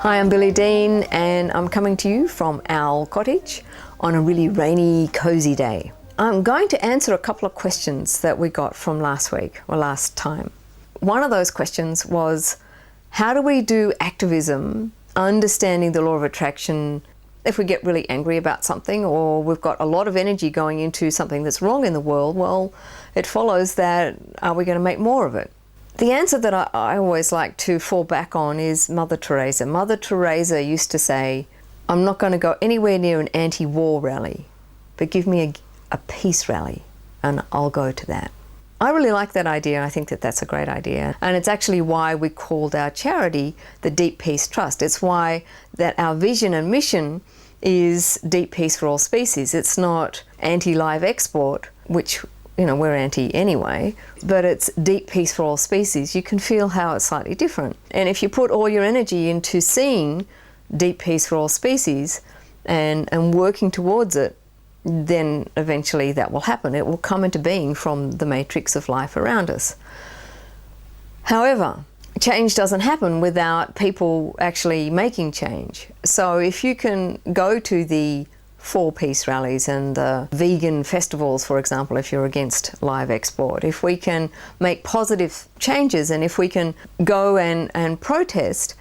Hi, I'm Billie Dean and I'm coming to you from our cottage on a really rainy, cozy day. I'm going to answer a couple of questions that we got from last week or last time. One of those questions was, how do we do activism, understanding the law of attraction, if we get really angry about something or we've got a lot of energy going into something that's wrong in the world? Well, it follows that, are we going to make more of it? The answer that I always like to fall back on is Mother Teresa. Mother Teresa used to say, I'm not going to go anywhere near an anti-war rally, but give me a peace rally and I'll go to that. I really like that idea. I think that that's a great idea. And it's actually why we called our charity the Deep Peace Trust. It's why that our vision and mission is deep peace for all species. It's not anti-live export, which we're anti anyway, but it's deep peace for all species. You can feel how it's slightly different. And if you put all your energy into seeing deep peace for all species and working towards it, then eventually that will happen. It will come into being from the matrix of life around us. However, change doesn't happen without people actually making change. So if you can go to the 4 peace rallies and the vegan festivals, for example, if you're against live export, if we can make positive changes and if we can go and protest,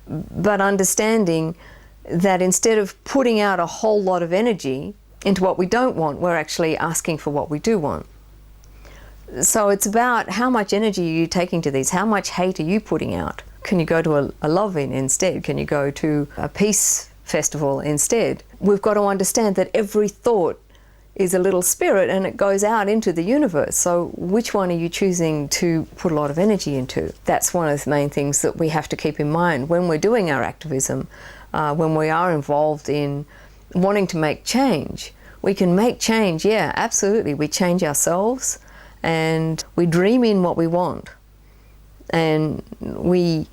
but understanding that instead of putting out a whole lot of energy into what we don't want, we're actually asking for what we do want. So it's about how much energy are you taking to these? How much hate are you putting out? Can you go to a love-in instead? Can you go to a peace festival instead? We've got to understand that every thought is a little spirit and it goes out into the universe. So which one are you choosing to put a lot of energy into? That's one of the main things that we have to keep in mind when we're doing our activism, when we are involved in wanting to make change. We can make change, yeah, absolutely. We change ourselves and we dream in what we want. And we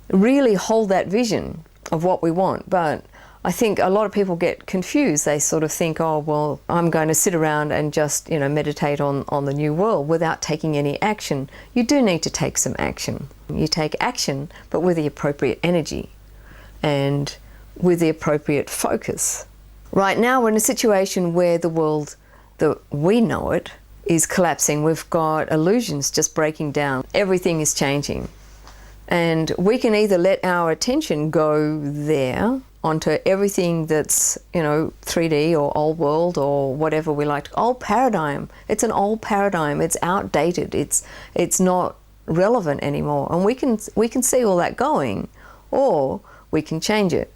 really hold that vision of what we want. But I think a lot of people get confused. They sort of think, oh, well, I'm going to sit around and just, meditate on the new world without taking any action. You do need to take some action. You take action, but with the appropriate energy and with the appropriate focus. Right now, we're in a situation where the world that we know it is collapsing. We've got illusions just breaking down. Everything is changing. And we can either let our attention go there onto everything that's, 3D or old world or whatever we like. Old paradigm. It's an old paradigm. It's outdated. It's not relevant anymore. And we can see all that going, or we can change it.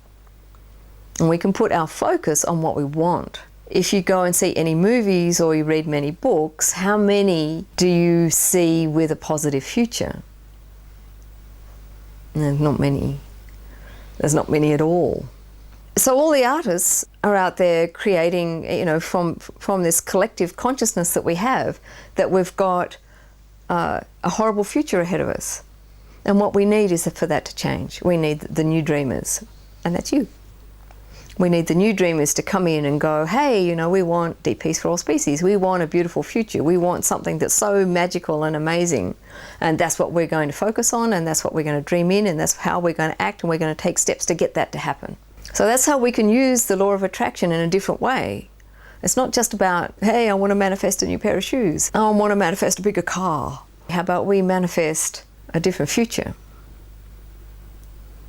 And we can put our focus on what we want. If you go and see any movies or you read many books, how many do you see with a positive future? There's not many. There's not many at all. So all the artists are out there creating, from this collective consciousness that we have, that we've got a horrible future ahead of us. And what we need is for that to change. We need the new dreamers, and that's you. We need the new dreamers to come in and go, hey, we want deep peace for all species. We want a beautiful future. We want something that's so magical and amazing. And that's what we're going to focus on, and that's what we're going to dream in, and that's how we're going to act, and we're going to take steps to get that to happen. So that's how we can use the law of attraction in a different way. It's not just about, hey, I want to manifest a new pair of shoes. I want to manifest a bigger car. How about we manifest a different future?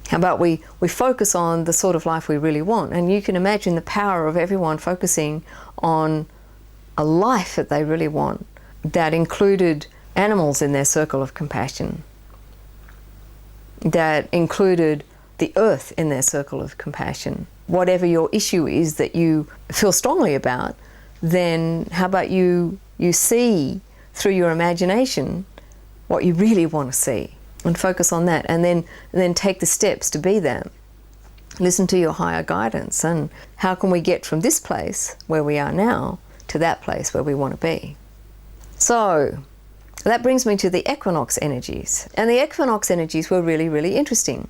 How about we focus on the sort of life we really want? And you can imagine the power of everyone focusing on a life that they really want, that included animals in their circle of compassion, that included the earth in their circle of compassion. Whatever your issue is that you feel strongly about, then how about you see through your imagination what you really want to see, and focus on that, and then take the steps to be that. Listen to your higher guidance, and how can we get from this place where we are now to that place where we want to be? So that brings me to the equinox energies. And the equinox energies were really, really interesting.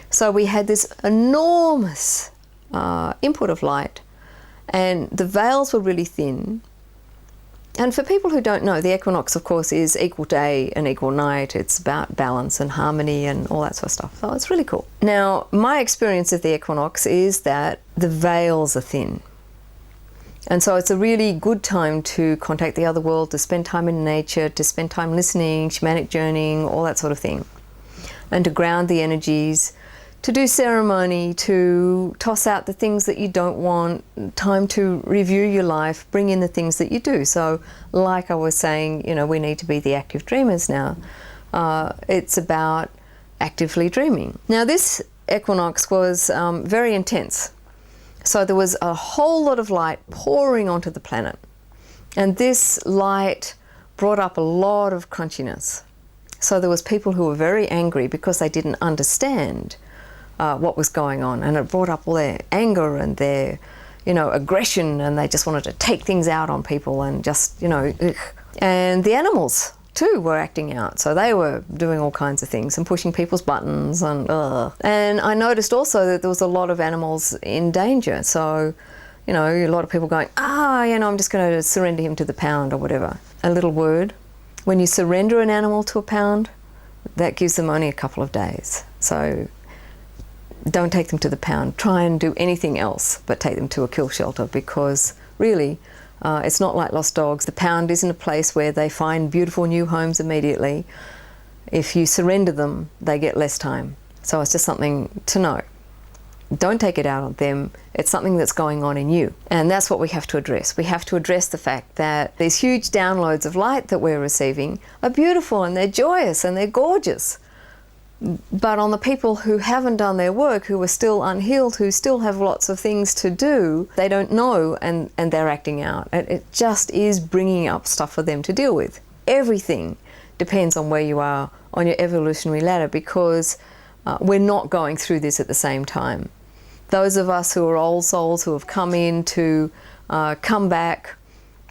So we had this enormous input of light, and the veils were really thin, And for people who don't know, the equinox, of course, is equal day and equal night. It's about balance and harmony and all that sort of stuff. So it's really cool. Now, my experience of the equinox is that the veils are thin. And so it's a really good time to contact the other world, to spend time in nature, to spend time listening, shamanic journeying, all that sort of thing. And to ground the energies, to do ceremony, to toss out the things that you don't want, time to review your life, bring in the things that you do. So like I was saying, you know, we need to be the active dreamers now. It's about actively dreaming. Now this equinox was very intense. So there was a whole lot of light pouring onto the planet. And this light brought up a lot of crunchiness. So there was people who were very angry because they didn't understand what was going on, and it brought up all their anger and their, you know, aggression, and they just wanted to take things out on people and just, you know, ugh. And the animals too were acting out, so they were doing all kinds of things and pushing people's buttons and ugh. And I noticed also that there was a lot of animals in danger, so, you know, a lot of people going, you know, I'm just going to surrender him to the pound or whatever. A little word, when you surrender an animal to a pound, that gives them only a couple of days. So don't take them to the pound. Try and do anything else but take them to a kill shelter, because really it's not like lost dogs. The pound isn't a place where they find beautiful new homes immediately. If you surrender them, they get less time. So it's just something to know. Don't take it out on them. It's something that's going on in you. And that's what we have to address. We have to address the fact that these huge downloads of light that we're receiving are beautiful and they're joyous and they're gorgeous. But on the people who haven't done their work, who are still unhealed, who still have lots of things to do, they don't know and they're acting out. It just is bringing up stuff for them to deal with. Everything depends on where you are on your evolutionary ladder, because we're not going through this at the same time. Those of us who are old souls who have come in to come back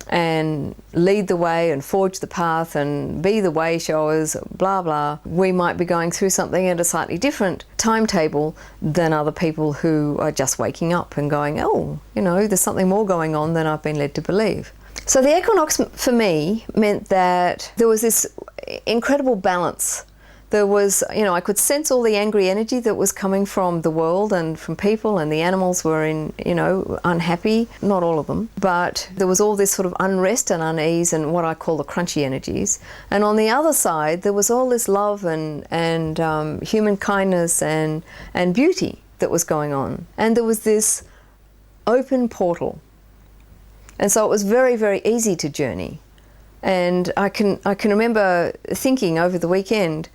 and lead the way and forge the path and be the way showers, blah, blah, we might be going through something at a slightly different timetable than other people who are just waking up and going, oh, you know, there's something more going on than I've been led to believe. So the equinox for me meant that there was this incredible balance. There was, you know, I could sense all the angry energy that was coming from the world and from people, and the animals were unhappy, not all of them, but there was all this sort of unrest and unease and what I call the crunchy energies. And on the other side, there was all this love and human kindness and beauty that was going on. And there was this open portal. And so it was very, very easy to journey. And I can remember thinking over the weekend,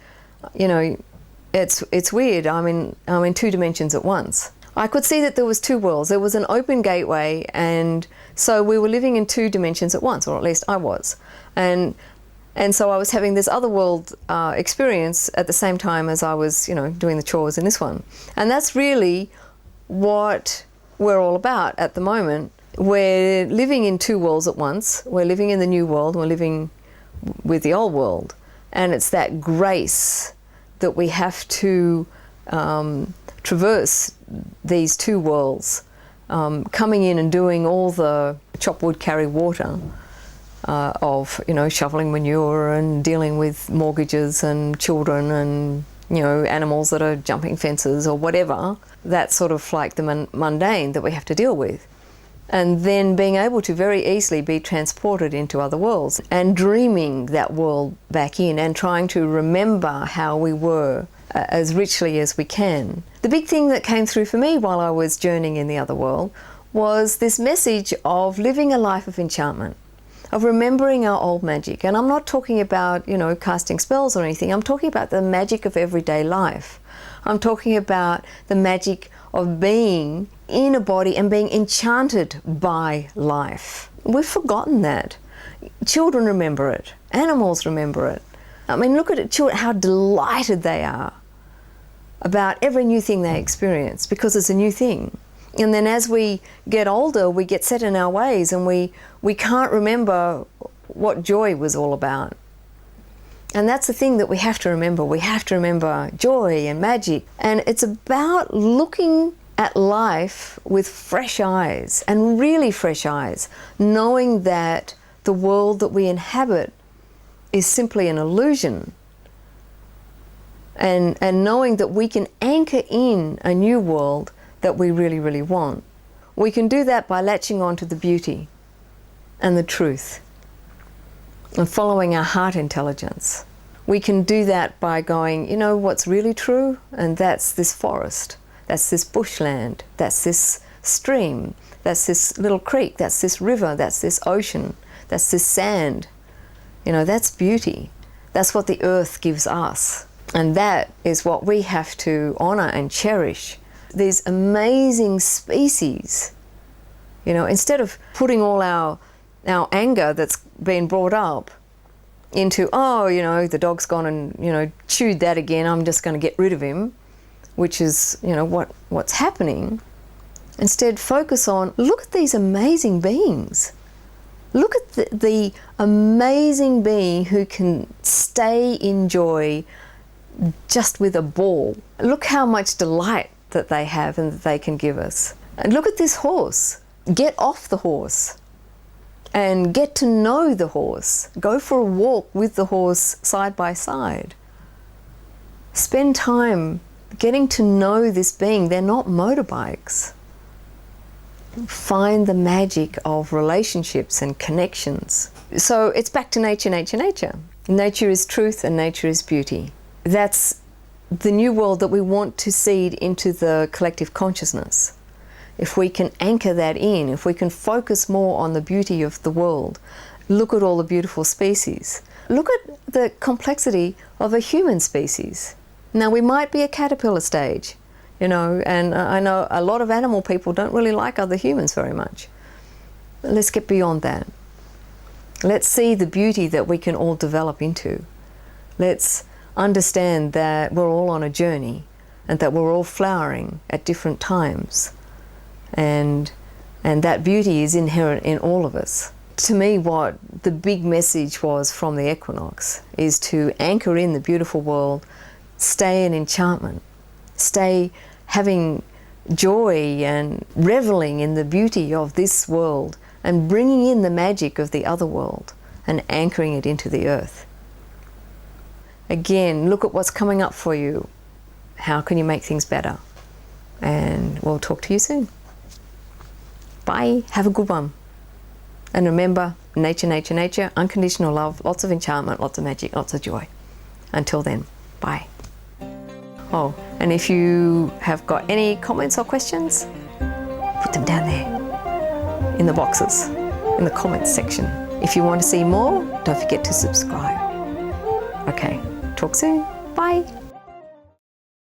you know, it's weird. I'm in two dimensions at once. I could see that there was two worlds. There was an open gateway, and so we were living in two dimensions at once, or at least I was. And so I was having this other world experience at the same time as I was, you know, doing the chores in this one. And that's really what we're all about at the moment. We're living in two worlds at once. We're living in the new world. We're living with the old world. And it's that grace that we have to traverse these two worlds, coming in and doing all the chop wood, carry water of, you know, shoveling manure and dealing with mortgages and children and, you know, animals that are jumping fences or whatever. That's sort of like the mundane that we have to deal with. And then being able to very easily be transported into other worlds and dreaming that world back in and trying to remember how we were as richly as we can. The big thing that came through for me while I was journeying in the other world was this message of living a life of enchantment, of remembering our old magic. And I'm not talking about, you know, casting spells or anything. I'm talking about the magic of everyday life. I'm talking about the magic of being in a body and being enchanted by life. We've forgotten that. Children remember it. Animals remember it. I mean, look at it, children, how delighted they are about every new thing they experience, because it's a new thing. And then as we get older, we get set in our ways and we can't remember what joy was all about. And that's the thing that we have to remember. We have to remember joy and magic. And it's about looking at life with fresh eyes, and really fresh eyes, knowing that the world that we inhabit is simply an illusion, and knowing that we can anchor in a new world that we really, really want. We can do that by latching on to the beauty and the truth and following our heart intelligence. We can do that by going, you know what's really true? And that's this forest, that's this bushland, that's this stream, that's this little creek, that's this river, that's this ocean, that's this sand. You know, that's beauty. That's what the earth gives us. And that is what we have to honor and cherish. These amazing species, you know, instead of putting all our anger that's been brought up into, oh, you know, the dog's gone and, you know, chewed that again, I'm just going to get rid of him, which is, you know, what's happening. Instead, focus on, look at these amazing beings. Look at the amazing being who can stay in joy just with a ball. Look how much delight that they have and that they can give us. And look at this horse. Get off the horse and get to know the horse. Go for a walk with the horse side by side. Spend time getting to know this being. They're not motorbikes. Find the magic of relationships and connections. So it's back to nature, nature, nature. Nature is truth and nature is beauty. That's the new world that we want to seed into the collective consciousness. If we can anchor that in, if we can focus more on the beauty of the world, look at all the beautiful species. Look at the complexity of a human species. Now, we might be a caterpillar stage, you know, and I know a lot of animal people don't really like other humans very much. Let's get beyond that. Let's see the beauty that we can all develop into. Let's understand that we're all on a journey and that we're all flowering at different times. And that beauty is inherent in all of us. To me, what the big message was from the equinox is to anchor in the beautiful world, stay in enchantment, stay having joy and reveling in the beauty of this world and bringing in the magic of the other world and anchoring it into the earth. Again, look at what's coming up for you. How can you make things better? And we'll talk to you soon. Bye. Have a good one. And remember, nature, nature, nature, unconditional love, lots of enchantment, lots of magic, lots of joy. Until then, bye. Oh, and if you have got any comments or questions, put them down there in the boxes, in the comments section. If you want to see more, don't forget to subscribe. Okay, talk soon. Bye.